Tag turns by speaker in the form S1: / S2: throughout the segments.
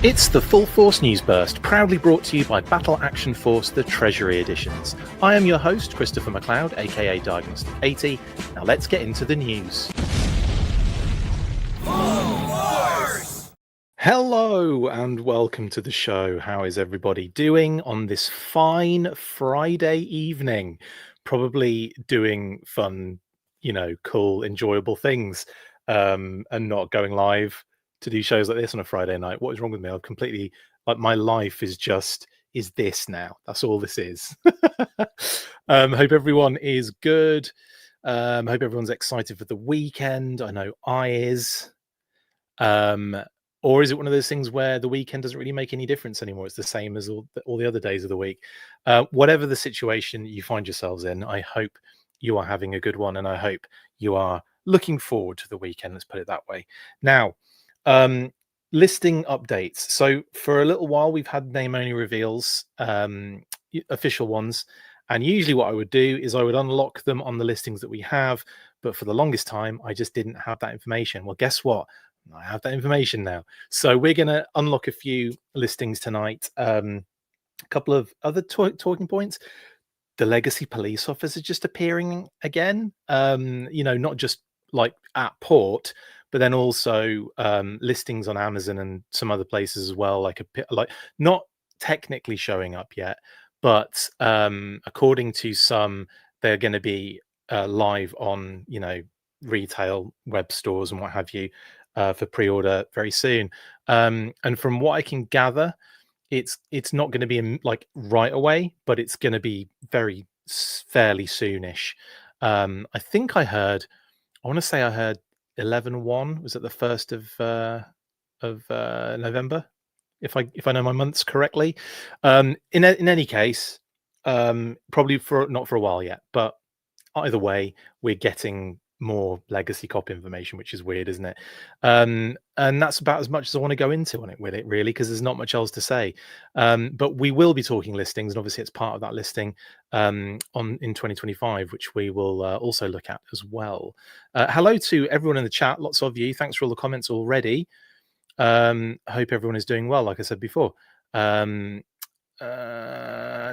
S1: It's the Full Force News Burst, proudly brought to you by Battle Action Force, the Treasury editions. I am your host, Christopher McLeod, AKA Diagnostic 80. Now let's get into the news. Hello and welcome to the show. How is everybody doing on this fine Friday evening? Probably doing fun, cool, enjoyable things, and not going live to do shows like this on a Friday night. What is wrong with me? I've completely, like, my life is this now. That's all this is. Hope everyone is good. Hope everyone's excited for the weekend. I know I is. Or is it one of those things where the weekend doesn't really make any difference anymore? It's the same as all the other days of the week. Whatever the situation you find yourselves in, I hope you are having a good one, and I hope you are looking forward to the weekend. Let's put it that way. Now, listing updates. So for a little while, we've had name-only reveals, official ones. And usually what I would do is I would unlock them on the listings that we have. But for the longest time, I just didn't have that information. Well, guess what? I have that information now. So we're going to unlock a few listings tonight. A couple of other talking points. The legacy police officer just appearing again. Not just like at port, but then also listings on Amazon and some other places as well. Like not technically showing up yet, but according to some, they're going to be live on retail web stores and what have you. For pre-order very soon, and from what I can gather, it's not going to be like right away, but it's going to be fairly soonish. I think I want to say I heard 11/1 was it the 1st of November, if I know my months correctly. In any case, probably not for a while yet, but either way, we're getting more legacy cop information, which is weird, isn't it? And that's about as much as I want to go into on it with it, really, because there's not much else to say. But we will be talking listings, and obviously it's part of that listing in 2025, which we will also look at as well. Hello to everyone in the chat, lots of you. Thanks for all the comments already. Hope everyone is doing well, like I said before.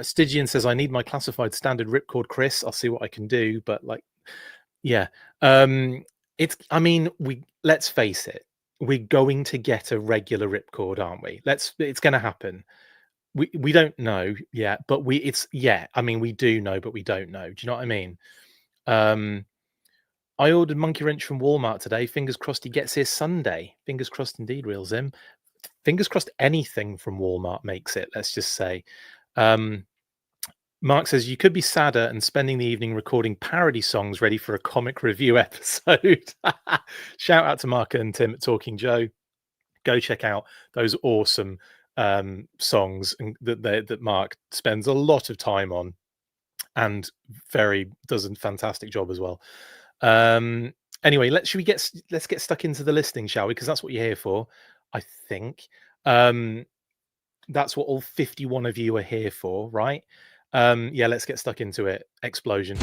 S1: Stygian says, I need my classified standard ripcord, Chris. I'll see what I can do, but yeah, let's face it, we're going to get a regular ripcord, aren't we? It's going to happen. We don't know yet, but we do know, but we don't know. Do you know what I mean? I ordered Monkey Wrench from Walmart today. Fingers crossed he gets here Sunday. Fingers crossed indeed, Reels him. Fingers crossed anything from Walmart makes it, let's just say. Mark says, you could be sadder and spending the evening recording parody songs ready for a comic review episode. Shout out to Mark and Tim at Talking Joe. Go check out those awesome songs that Mark spends a lot of time on and does a fantastic job as well. Anyway, let's get stuck into the listing, shall we? Because that's what you're here for, I think. That's what all 51 of you are here for, right? Let's get stuck into it. Explosion.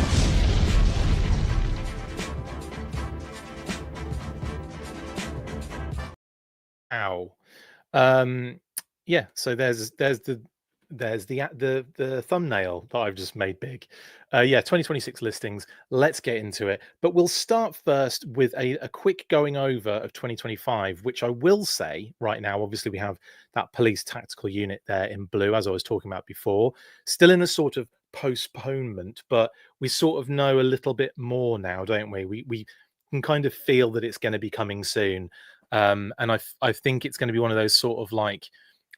S1: Ow. So there's the thumbnail that I've just made big. 2026 listings. Let's get into it. But we'll start first with a quick going over of 2025, which I will say right now, obviously we have that police tactical unit there in blue, as I was talking about before, still in a sort of postponement, but we sort of know a little bit more now, don't we? We can kind of feel that it's going to be coming soon. And I think it's going to be one of those sort of like,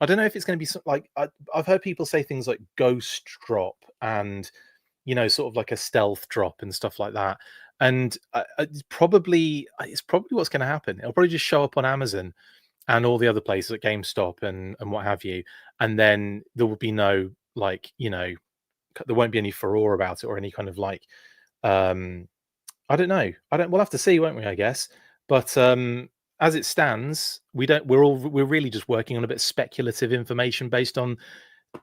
S1: I don't know if it's going to be like, I've heard people say things like ghost drop and, sort of like a stealth drop and stuff like that. And it's probably what's going to happen. It'll probably just show up on Amazon and all the other places like GameStop and what have you. And then there will be no, there won't be any furore about it or any kind of like, I don't know. We'll have to see, won't we, I guess. But as it stands, we're really just working on a bit of speculative information based on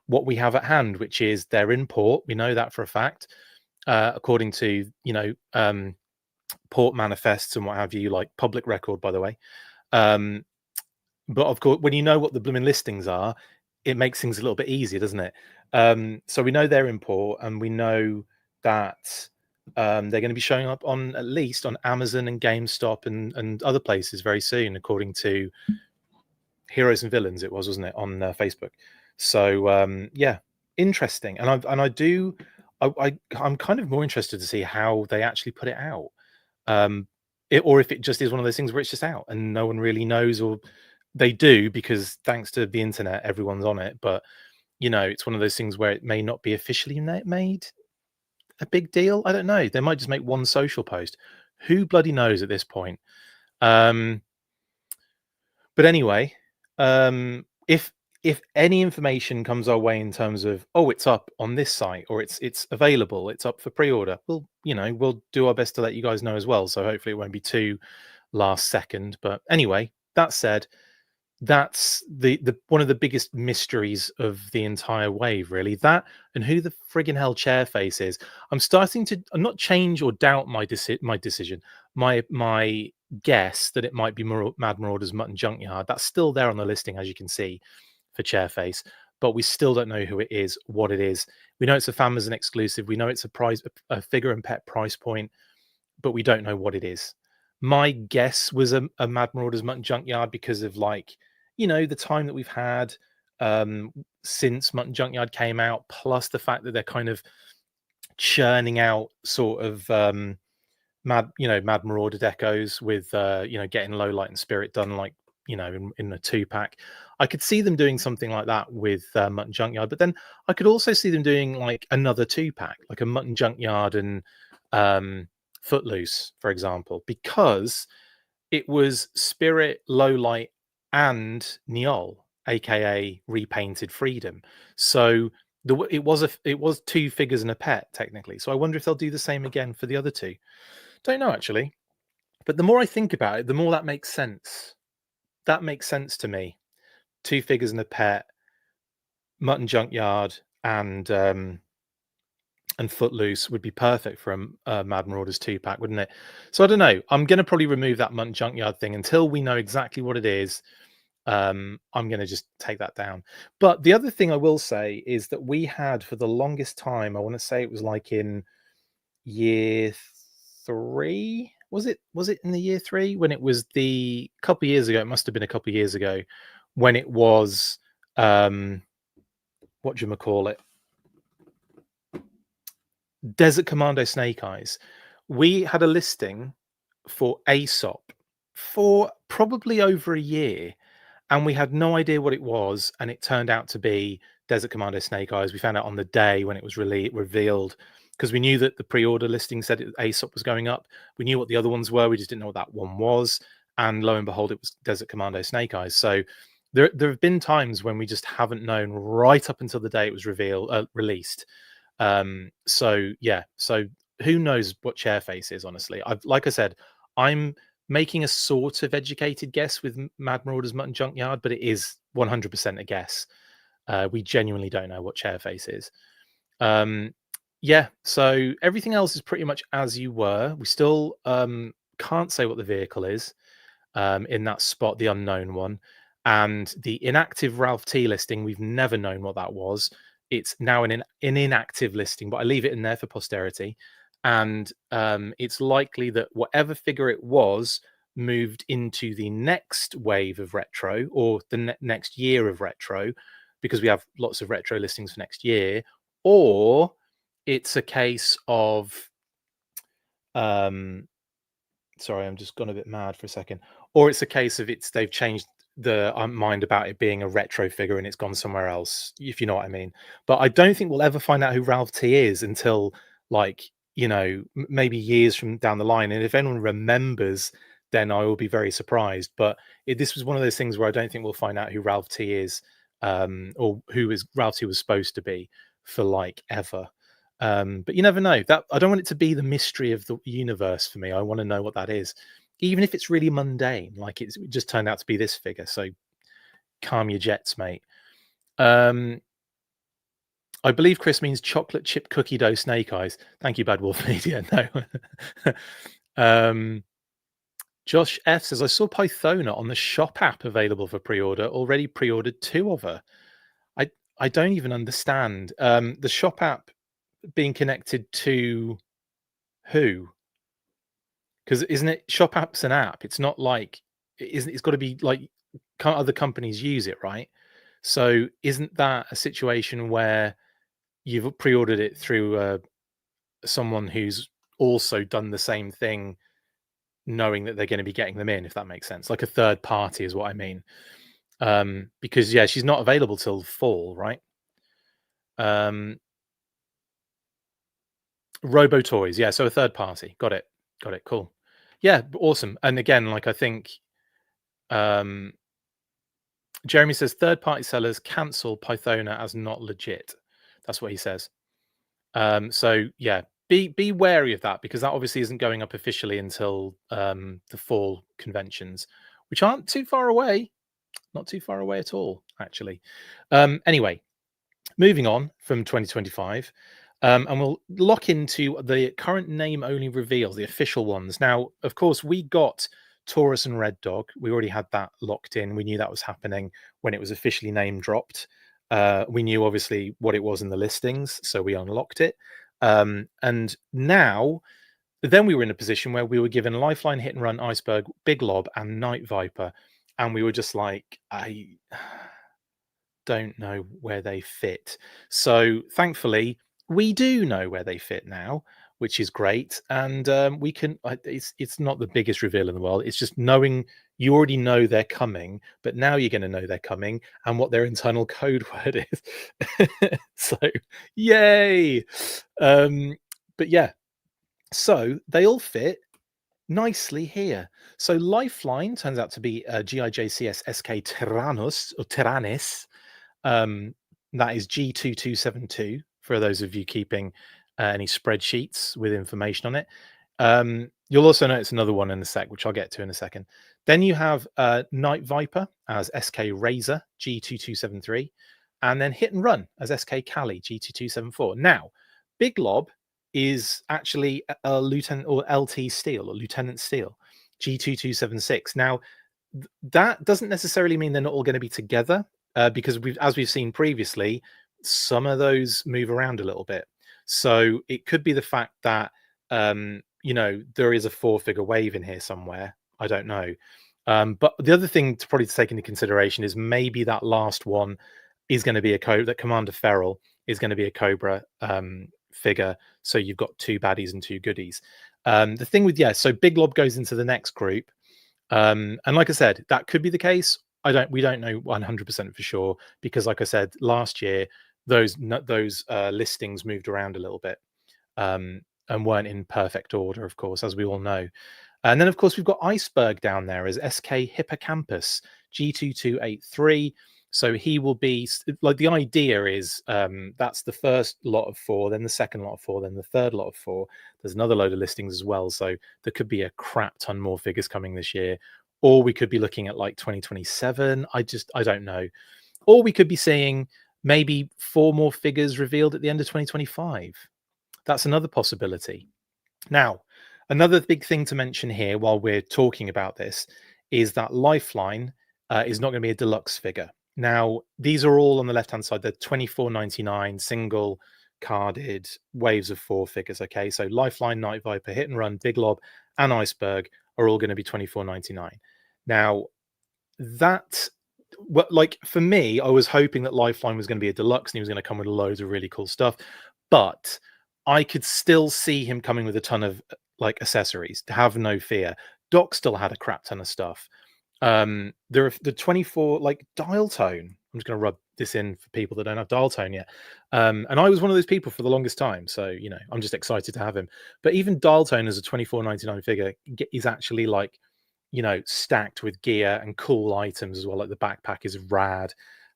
S1: what we have at hand, which is they're in port. We know that for a fact, according to port manifests and what have you, like public record, by the way. But of course, when you know what the blooming listings are, it makes things a little bit easier, doesn't it? So we know they're in port, and we know that they're going to be showing up on at least on Amazon and GameStop and other places very soon, according to Heroes and Villains. It was, wasn't it, on Facebook? So yeah, interesting. And I'm kind of more interested to see how they actually put it out. Or if it just is one of those things where it's just out and no one really knows, or they do because thanks to the internet, everyone's on it. But it's one of those things where it may not be officially made a big deal. I don't know. They might just make one social post. Who bloody knows at this point? But anyway, if any information comes our way in terms of, oh, it's up on this site, or it's available, it's up for pre-order, we'll do our best to let you guys know as well. So hopefully it won't be too last second. But anyway, that said, that's the one of the biggest mysteries of the entire wave, really. That, and who the friggin' hell Chairface is. I'm starting to not change or doubt my decision, my guess that it might be Mad Marauder's Mutton Junkyard. That's still there on the listing, as you can see, for Chairface, but we still don't know who it is, what it is. We know it's a Famazon exclusive. We know it's a figure and pet price point, but we don't know what it is. My guess was a Mad Marauder's Mutton Junkyard because of the time that we've had since Mutton Junkyard came out, plus the fact that they're kind of churning out sort of Mad Marauder decos with getting Low Light and Spirit done in a 2-pack. I could see them doing something like that with Mutton Junkyard, but then I could also see them doing like another 2-pack, like a Mutton Junkyard and Footloose, for example, because it was Spirit, Low Light, and McLeod AKA repainted Freedom. So it was 2 figures and a pet technically. So I wonder if they'll do the same again for the other 2. Don't know actually, but the more I think about it, the more that makes sense. That makes sense to me. 2 figures and a pet, Mutton Junkyard, and Footloose would be perfect for a Mad Marauders 2-pack, wouldn't it? So I don't know. I'm going to probably remove that Mutton Junkyard thing until we know exactly what it is. I'm going to just take that down. But the other thing I will say is that we had, for the longest time, I want to say it was like in year 3. Was it in the year 3 when it was the couple of years ago? It must have been a couple of years ago when it was what do you call it? Desert Commando Snake Eyes. We had a listing for Aesop for probably over a year, and we had no idea what it was, and it turned out to be Desert Commando Snake Eyes. We found out on the day when it was revealed, because we knew that the pre-order listing said Aesop was going up. We knew what the other ones were. We just didn't know what that one was. And lo and behold, it was Desert Commando Snake Eyes. So there have been times when we just haven't known right up until the day it was released. So yeah, so who knows what Chairface is, honestly. Like I said, I'm making a sort of educated guess with Mad Marauder's Mutton Junkyard, but it is 100% a guess. We genuinely don't know what Chairface is. Yeah, so everything else is pretty much as you were. We still can't say what the vehicle is in that spot, the unknown one. And the inactive Ralph T listing, we've never known what that was. It's now an inactive listing, but I leave it in there for posterity. And it's likely that whatever figure it was moved into the next wave of retro, or the next year of retro, because we have lots of retro listings for next year. Or it's a case of sorry, I'm just gone a bit mad for a second. Or it's a case of they've changed the mind about it being a retro figure and it's gone somewhere else, if you know what I mean. But I don't think we'll ever find out who Ralph T is until maybe years from down the line. And if anyone remembers, then I will be very surprised. But this was one of those things where I don't think we'll find out who Ralph T is, or who is Ralph T was supposed to be for ever. But you never know. That I don't want it to be the mystery of the universe for me. I want to know what that is, even if it's really mundane, like it just turned out to be this figure. So calm your jets, mate. I believe Chris means chocolate chip cookie dough Snake Eyes. Thank you, Bad Wolf Media. No. Josh F says, I saw Pythona on the shop app available for pre-order. Already pre-ordered 2 of her. I don't even understand. The shop app being connected to who? Because isn't it shop app's an app? It's not like it's got to be like can't other companies use it, right? So isn't that a situation where you've pre-ordered it through someone who's also done the same thing, knowing that they're going to be getting them in, if that makes sense? Like a third party is what I mean. Because yeah, she's not available till fall, right? Robo Toys, yeah. So a third party. Got it. Cool. Yeah, awesome. And again, like I think Jeremy says third party sellers cancel Pythona as not legit. That's what he says. So yeah, be wary of that, because that obviously isn't going up officially until the fall conventions, which aren't too far away. Not too far away at all, actually. Anyway, moving on from 2025. And we'll lock into the current name only reveals, the official ones. Now, of course, we got Taurus and Red Dog. We already had that locked in. We knew that was happening when it was officially name dropped. We knew obviously what it was in the listings, so we unlocked it. And now, then we were in a position where we were given Lifeline, Hit and Run, Iceberg, Big Lob, and Night Viper. And we were just like, I don't know where they fit. So thankfully, we do know where they fit now, which is great. And we can. It's not the biggest reveal in the world. It's just knowing you already know they're coming, but now you're going to know they're coming and what their internal code word is. So, yay! But yeah, so they all fit nicely here. So Lifeline turns out to be GIJCS SK Tyrannus or Tyrannis. That is G2272 for those of you keeping any spreadsheets with information on it. You'll also notice another one in a sec, which I'll get to in a second. Then you have Night Viper as SK Razor G2273, and then Hit and Run as SK Cali G2274. Now, Big Lob is actually a Lieutenant or LT Steel or Lieutenant Steel G2276. Now, that doesn't necessarily mean they're not all going to be together. Because as we've seen previously, some of those move around a little bit. So it could be the fact that there is a 4-figure wave in here somewhere. I don't know. But the other thing to probably take into consideration is maybe that last one is going to be a Cobra. That Commander Feral is going to be a Cobra figure. So you've got 2 baddies and 2 goodies. The thing with so Big Lob goes into the next group. And like I said, that could be the case. We don't know 100% for sure, because like I said, last year those listings moved around a little bit and weren't in perfect order, of course, as we all know. And then of course we've got Iceberg down there as SK Hippocampus G2283. So he will be like, the idea is that's the first lot of 4, then the second lot of 4, then the third lot of 4. There's another load of listings as well, so there could be a crap ton more figures coming this year. Or we could be looking at like 2027. I don't know. Or we could be seeing maybe 4 more figures revealed at the end of 2025. That's another possibility. Now, another big thing to mention here while we're talking about this is that Lifeline is not going to be a deluxe figure. Now, these are all on the left-hand side. They're $24.99 single carded waves of 4 figures. Okay, so Lifeline, Night Viper, Hit and Run, Big Lob, and Iceberg are all going to be $24.99. Now, that, like for me, I was hoping that Lifeline was going to be a deluxe and he was going to come with loads of really cool stuff, but I could still see him coming with a ton of like accessories. To have no fear. Doc still had a crap ton of stuff. There are the 24 like dial tone. I'm just going to rub this in for people that don't have dial tone yet. And I was one of those people for the longest time. So, I'm just excited to have him. But even dial tone as a $24.99 figure is actually like, stacked with gear and cool items as well. Like the backpack is rad.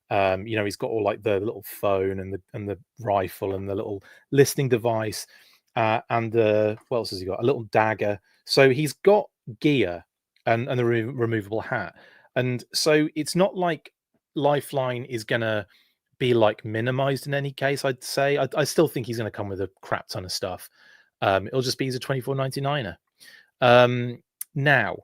S1: He's got all like the little phone and the rifle and the little listening device. And what else has he got? A little dagger. So he's got gear and the removable hat. And so it's not like Lifeline is gonna be like minimized in any case. I'd say I still think he's gonna come with a crap ton of stuff. It'll just be as a $24.99. Now,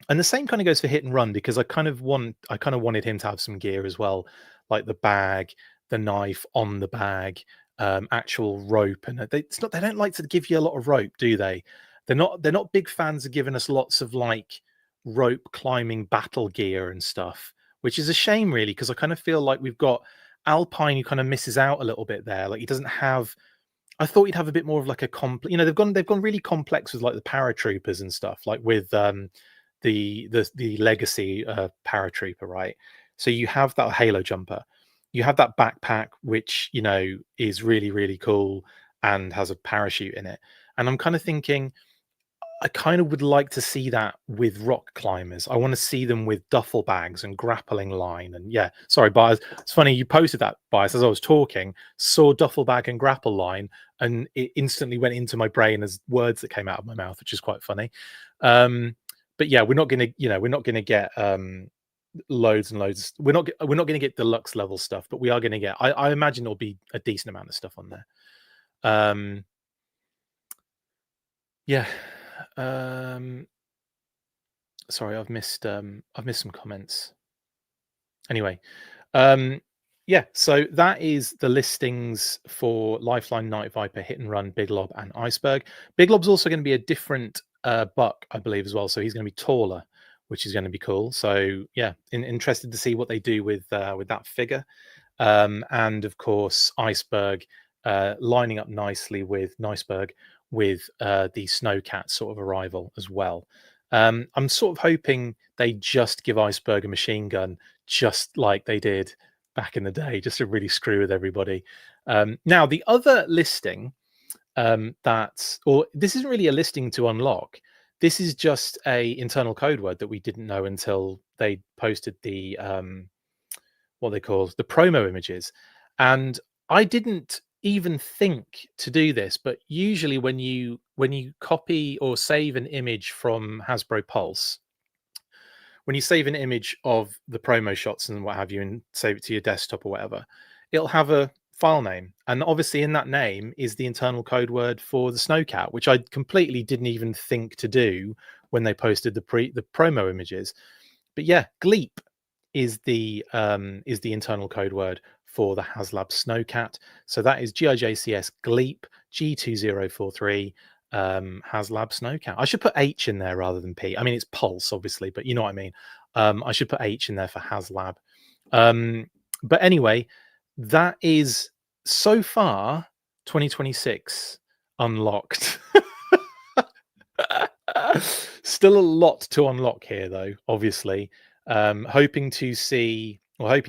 S1: And the same kind of goes for Hit and Run, because I kind of wanted him to have some gear as well, like the bag, the knife on the bag, actual rope, and they don't like to give you a lot of rope, do they? They're not big fans of giving us lots of like rope climbing battle gear and stuff, which is a shame really, because I kind of feel like we've got Alpine who kind of misses out a little bit there. Like he doesn't have. I thought he'd have a bit more of like a complex. They've gone really complex with like the paratroopers and stuff, like with the legacy paratrooper, right? So you have that halo jumper, you have that backpack, which is really really cool and has a parachute in it. And I'm kind of thinking, I kind of would like to see that with rock climbers. I want to see them with duffel bags and grappling line. And yeah, sorry, Bias. It's funny you posted that, Bias, as I was talking, saw duffel bag and grapple line, and it instantly went into my brain as words that came out of my mouth, which is quite funny. But yeah, we're not gonna get loads and loads. We're not gonna get deluxe level stuff, but we are gonna get. I imagine there'll be a decent amount of stuff on there. Um, yeah. Um, Sorry, I've missed some comments. Anyway, um, yeah, so that is the listings for Lifeline, Night Viper, Hit and Run, Big Lob, and Iceberg. Big Lob's also going to be a different buck, I believe, as well. So he's going to be taller, which is going to be cool. So yeah, interested to see what they do with that figure. And of course, Iceberg lining up nicely with Niceberg with the Snowcat sort of arrival as well. I'm sort of hoping they just give Iceberg a machine gun, just like they did back in the day, just to really screw with everybody. Now, the other listing this isn't really a listing to unlock. This is just a internal code word that we didn't know until they posted the what they call the promo images. And I didn't even think to do this, but usually when you copy or save an image from Hasbro Pulse, when you save an image of the promo shots and what have you and save it to your desktop or whatever, it'll have a file name. And obviously in that name is the internal code word for the Snowcat, which I completely didn't even think to do when they posted the promo images. But yeah, Gleep is the internal code word for the HasLab Snowcat. So that is GIJCS Gleep G2043 HasLab Snowcat. I should put H in there rather than P. I mean, it's Pulse, obviously, but you know what I mean. I should put H in there for HasLab. But anyway, that is so far 2026 unlocked. Still a lot to unlock here, though, obviously. Hoping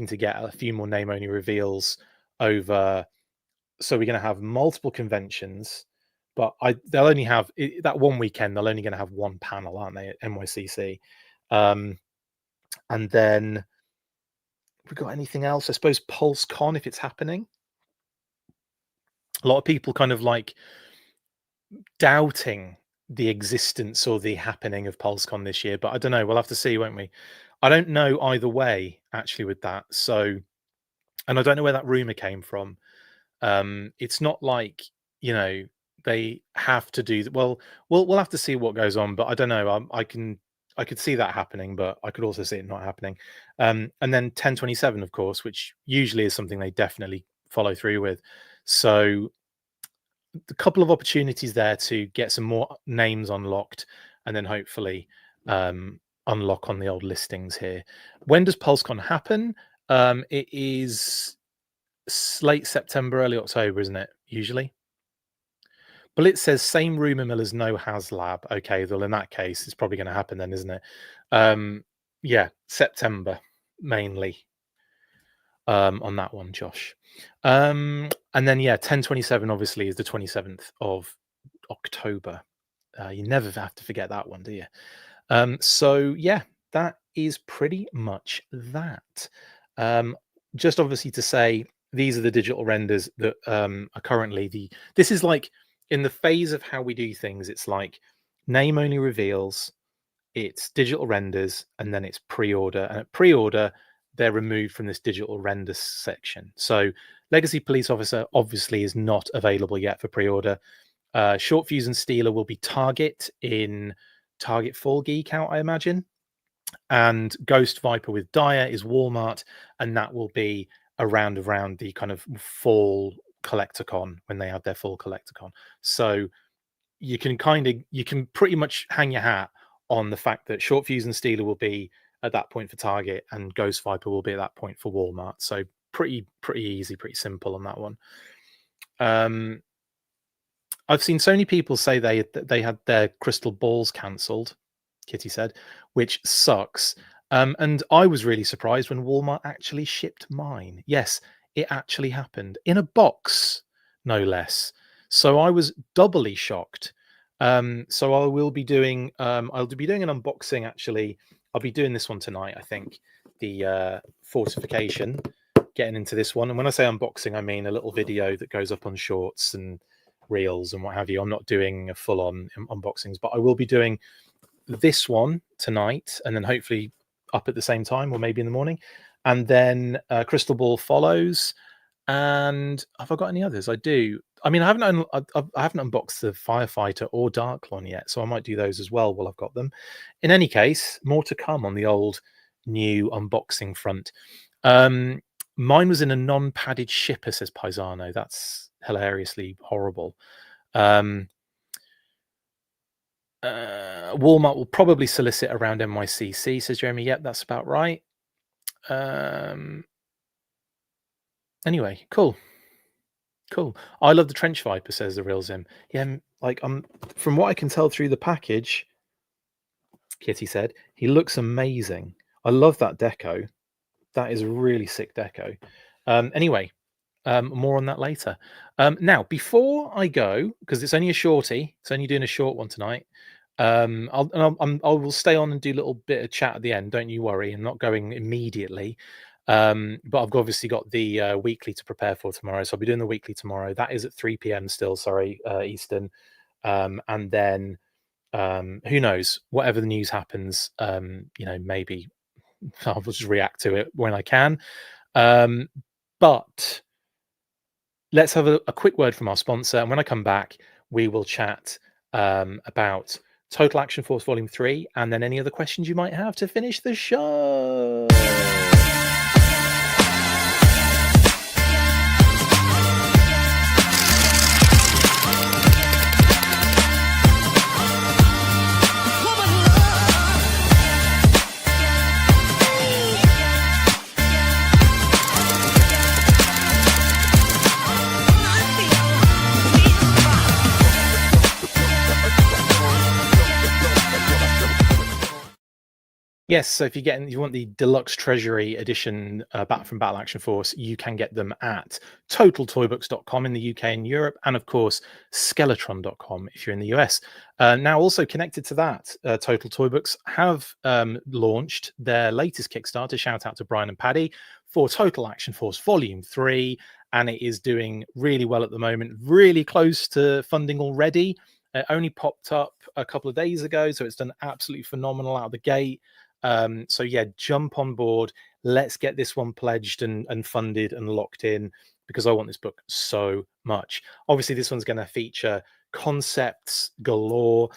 S1: to get a few more name only reveals over. So we're going to have multiple conventions, but they'll only have that one weekend. They're only going to have one panel, aren't they, at NYCC? And then we got anything else? I suppose PulseCon, if it's happening. A lot of people kind of like doubting the existence or the happening of PulseCon this year, but I don't know. We'll have to see, won't we? I don't know either way, actually, with that. So, and I don't know where that rumor came from. It's not like they have to do. Well, we'll have to see what goes on. But I don't know. I could see that happening, but I could also see it not happening. And then 1027, of course, which usually is something they definitely follow through with. So a couple of opportunities there to get some more names unlocked, and then hopefully unlock on the old listings here. When does PulseCon happen? It is late September, early October, isn't it? Usually. But it says same rumor mill as no HasLab. Okay, well, in that case, it's probably going to happen then, isn't it? Yeah, September mainly on that one, Josh. And then, yeah, 1027 obviously is the 27th of October. You never have to forget that one, do you? So, yeah, that is pretty much that. Just obviously to say, these are the digital renders that are currently this is like in the phase of how we do things. It's like name only reveals, it's digital renders, and then it's pre-order. And at pre-order, they're removed from this digital render section. So Legacy Police Officer obviously is not available yet for pre-order. Short Fuse and Steeler will be Target in Target Fall Geek out, I imagine. and Ghost Viper with Dyer is Walmart, and that will be around the kind of fall collecticon when they have their full collecticon. So you can pretty much hang your hat on the fact that Short Fuse and Steeler will be at that point for Target, and Ghost Viper will be at that point for Walmart. So pretty easy, pretty simple on that one. I've seen so many people say they had their crystal balls cancelled, Kitty said, which sucks. And I was really surprised when Walmart actually shipped mine. Yes, it actually happened in a box, no less. So I was doubly shocked. So I will be doing I'll be doing an unboxing actually. I'll be doing this one tonight, I think. The fortification, getting into this one. And when I say unboxing, I mean a little video that goes up on Shorts and Reels and what have you. I'm not doing a full-on unboxings, but I will be doing this one tonight, and then hopefully up at the same time, or maybe in the morning, and then Crystal Ball follows. And have I got any others? I do. I mean, I haven't unboxed the Firefighter or Darklon yet, so I might do those as well while I've got them. In any case, more to come on the old new unboxing front. Mine was in a non-padded shipper, says Paisano. That's hilariously horrible. Walmart will probably solicit around NYCC, says Jeremy. Yep, that's about right. Anyway, cool. I love the Trench Viper, says the real Zim. Yeah, like from what I can tell through the package, Kitty said, he looks amazing. I love that deco. That is a really sick deco. Anyway, more on that later. Now, before I go, because it's only a shorty, it's only doing a short one tonight. I will stay on and do a little bit of chat at the end. Don't you worry. I'm not going immediately. But I've obviously got the weekly to prepare for tomorrow. So I'll be doing the weekly tomorrow. That is at 3 p.m. still, sorry, Eastern. And then who knows, whatever the news happens, maybe I'll just react to it when I can. But let's have a quick word from our sponsor. And when I come back, we will chat about Total Action Force Volume 3, and then any other questions you might have to finish the show. Yes, so if you want the deluxe Treasury edition from Battle Action Force, you can get them at totaltoybooks.com in the UK and Europe, and of course skeletron.com if you're in the US. Now, also connected to that, Total Toy Books have launched their latest Kickstarter. Shout out to Brian and Paddy for Total Action Force Volume 3, and it is doing really well at the moment, really close to funding already. It only popped up a couple of days ago, so it's done absolutely phenomenal out of the gate. So yeah, jump on board. Let's get this one pledged and funded and locked in, because I want this book so much. Obviously, this one's going to feature concepts galore,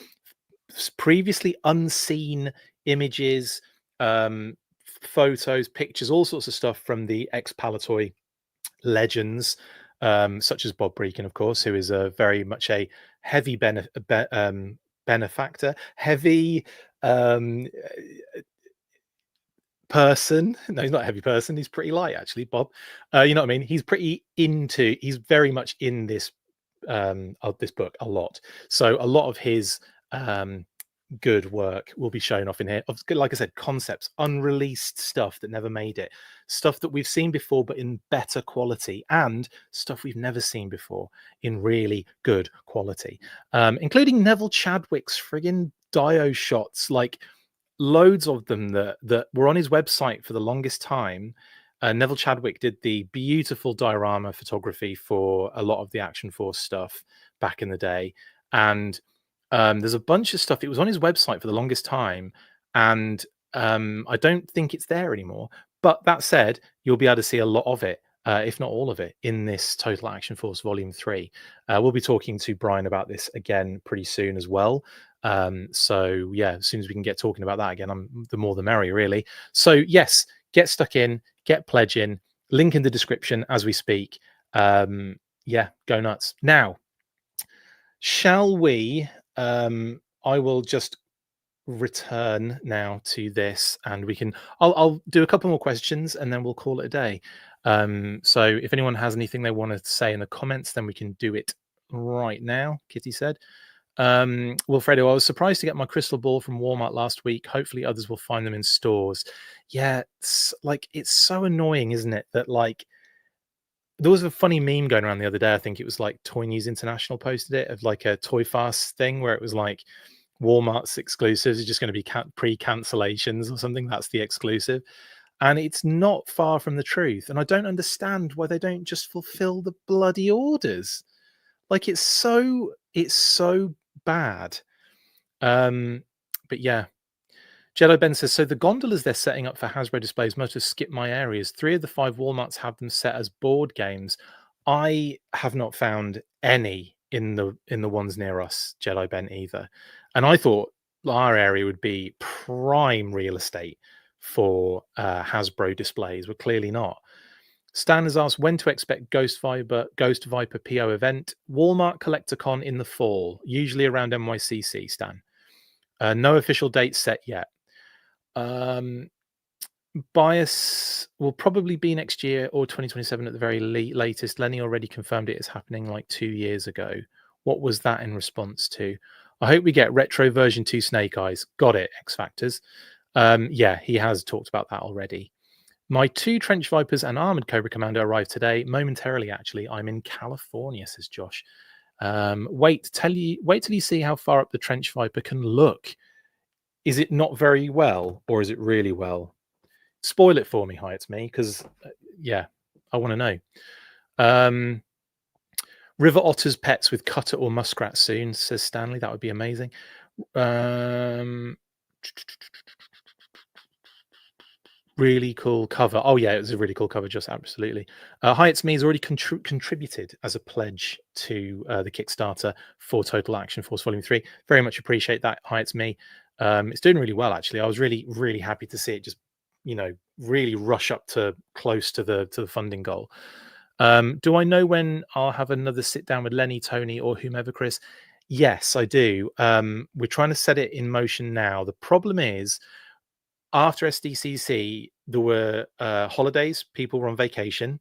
S1: previously unseen images, photos, pictures, all sorts of stuff from the ex-Palatoy legends, such as Bob Breakin, of course, who is very much a heavy benefactor, heavy person. No, he's not a heavy person. He's pretty light, actually, Bob. You know what I mean? He's very much in this of this book a lot. So a lot of his good work will be shown off in here. Like I said, concepts, unreleased stuff that never made it, stuff that we've seen before but in better quality, and stuff we've never seen before in really good quality, including Neville Chadwick's friggin' dio shots, like loads of them that were on his website for the longest time. Neville Chadwick did the beautiful diorama photography for a lot of the Action Force stuff back in the day, and there's a bunch of stuff. It was on his website for the longest time, and I don't think it's there anymore. But that said, you'll be able to see a lot of it if not all of it, in this Total Action Force Volume 3. We'll be talking to Brian about this again pretty soon as well. So, yeah, as soon as we can get talking about that again, the more the merrier, really. So, yes, get stuck in, get pledging. Link in the description as we speak. Yeah, go nuts. Now, shall we? I will just return now to this, and we can. I'll do a couple more questions, and then we'll call it a day. So, if anyone has anything they want to say in the comments, then we can do it right now. Kitty said. Wilfredo, I was surprised to get my crystal ball from Walmart last week. Hopefully, others will find them in stores. Yeah, it's so annoying, isn't it? That there was a funny meme going around the other day. I think it was like Toy News International posted it, of like a Toy Fast thing where it was like Walmart's exclusives are just going to be pre-cancellations or something. That's the exclusive. And it's not far from the truth. And I don't understand why they don't just fulfill the bloody orders. Like it's so bad. But yeah. Jello Ben says, so the gondolas they're setting up for Hasbro displays must have skipped my areas. 3 of the 5 Walmarts have them set as board games. I have not found any in the ones near us, Jello Ben, either. And I thought our area would be prime real estate for Hasbro displays, but clearly not. Stan has asked when to expect Ghost Viper PO event. Walmart CollectorCon in the fall, usually around NYCC, Stan. No official date set yet. Bias will probably be next year or 2027 at the very latest. Lenny already confirmed it is happening like 2 years ago. What was that in response to? I hope we get retro version 2 Snake Eyes. Got it, X Factors. Yeah, he has talked about that already. My 2 Trench Vipers and Armored Cobra Commando arrived today. Momentarily, actually. I'm in California, says Josh. Wait till you see how far up the Trench Viper can look. Is it not very well, or is it really well? Spoil it for me, hi, it's me, because yeah, I want to know. River otters pets with cutter or muskrat soon, says Stanley. That would be amazing. Really cool cover. Oh yeah, it was a really cool cover, just absolutely. Hi, it's me has already contributed as a pledge to the Kickstarter for Total Action Force Volume 3. Very much appreciate that. Hi, it's me. It's doing really well, actually. I was really happy to see it just, really rush up to close to the funding goal. Do I know when I'll have another sit down with Lenny, Tony, or whomever, Chris? Yes, I do. We're trying to set it in motion now. The problem is, after SDCC, there were holidays. People were on vacation,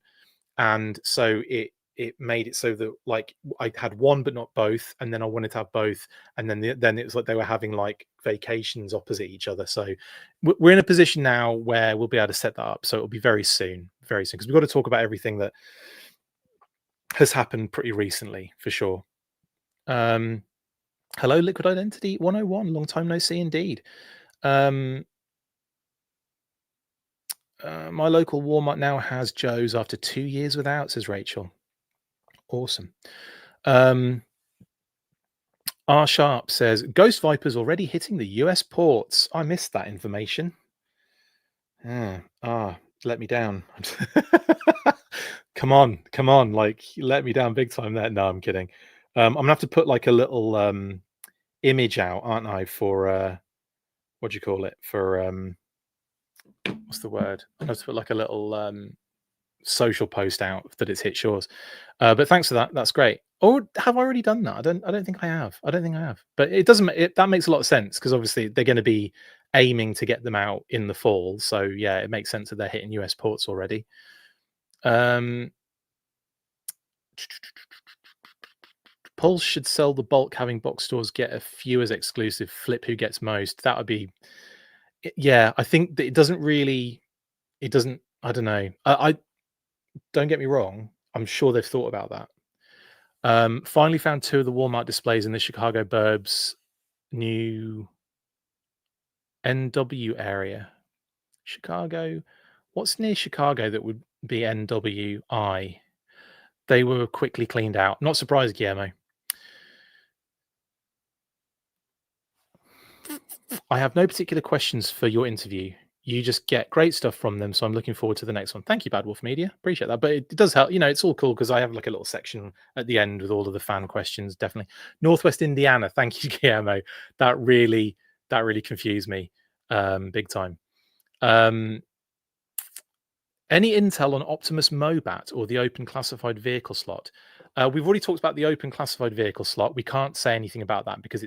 S1: and so it made it so that like I had one but not both, and then I wanted to have both, and then then it was like they were having like vacations opposite each other. So we're in a position now where we'll be able to set that up. So it'll be very soon, because we've got to talk about everything that has happened pretty recently for sure. Hello, Liquid Identity 101. Long time no see, indeed. My local Walmart now has Joe's after 2 years without, says Rachel. Awesome. R Sharp says Ghost Viper's already hitting the US ports. I missed that information. Let me down. Come on, like let me down big time there. No, I'm kidding. I'm gonna have to put like a little image out, aren't I, for what do you call it? For what's the word? I have to put like a little social post out that it's hit shores. But thanks for that. That's great. Or have I already done that? I don't think I have. But it doesn't. That makes a lot of sense because obviously they're going to be aiming to get them out in the fall. So yeah, it makes sense that they're hitting US ports already. Pulse should sell the bulk, having box stores get a few as exclusive. Flip who gets most. That would be. Yeah, I think that it doesn't. I don't know. I don't get me wrong. I'm sure they've thought about that. Finally found 2 of the Walmart displays in the Chicago Burbs new NW area. Chicago. What's near Chicago that would be NWI? They were quickly cleaned out. Not surprised, Guillermo. I have no particular questions for your interview. you just get great stuff from them. So I'm looking forward to the next one. Thank you, Bad Wolf Media. Appreciate that. But it does help. It's all cool because I have like a little section at the end with all of the fan questions. Definitely. Northwest Indiana. Thank you, Guillermo. That really confused me big time. Any intel on Optimus Mobat or the open classified vehicle slot? We've already talked about the open classified vehicle slot. We can't say anything about that because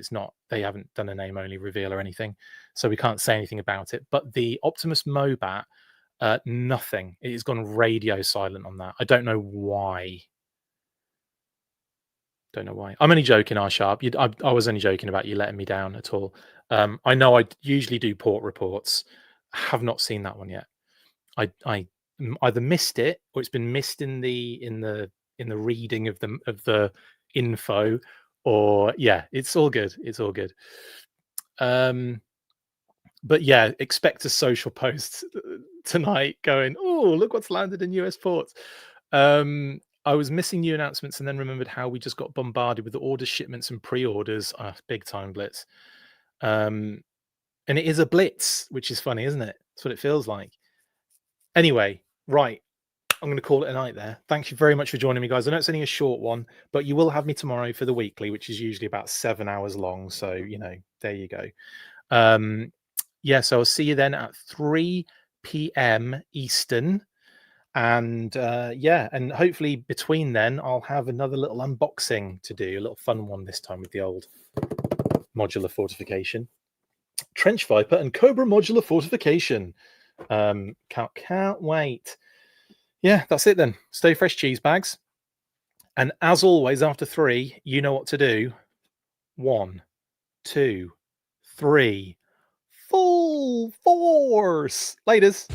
S1: they haven't done a name only reveal or anything. So we can't say anything about it. But the Optimus Mobat, nothing. It has gone radio silent on that. I don't know why. I'm only joking, R-Sharp. I was only joking about you letting me down at all. I know I usually do port reports. I have not seen that one yet. I either missed it or it's been missed in the reading of the info, or it's all good. But yeah, expect a social post tonight going, oh, look what's landed in US ports. I was missing new announcements and then remembered how we just got bombarded with orders, shipments, and pre-orders. Big time blitz. And it is a blitz, which is funny, isn't it? That's what it feels like. Anyway, right. I'm going to call it a night there. Thank you very much for joining me, guys. I know it's only a short one, but you will have me tomorrow for the weekly, which is usually about 7 hours long. So, there you go. So I'll see you then at 3 p.m. Eastern. And and hopefully between then, I'll have another little unboxing to do, a little fun one this time with the old modular fortification. Trench Viper and Cobra modular fortification. Can't wait. Yeah, that's it then. Stay fresh, cheese bags. And as always, after 3, you know what to do. 1, 2, 3. Full force. Laters.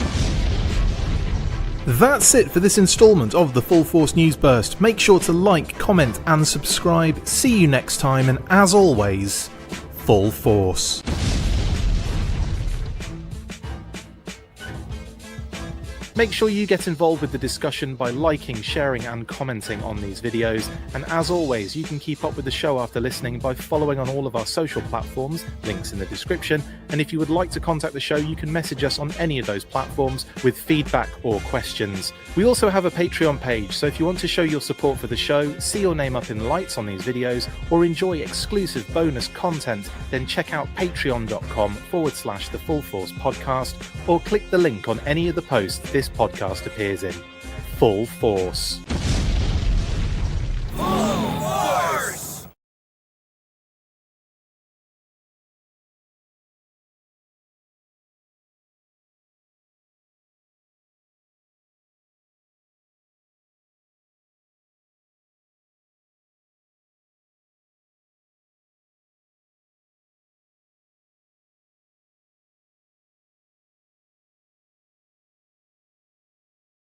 S1: That's it for this installment of the Full Force News Burst. Make sure to like, comment, and subscribe. See you next time, and as always, full force. Make sure you get involved with the discussion by liking, sharing, and commenting on these videos. And as always, you can keep up with the show after listening by following on all of our social platforms, links in the description. And if you would like to contact the show, you can message us on any of those platforms with feedback or questions. We also have a Patreon page, so if you want to show your support for the show, see your name up in lights on these videos, or enjoy exclusive bonus content, then check out patreon.com/The Full Force Podcast, or click the link on any of the posts this podcast appears in. Full Force.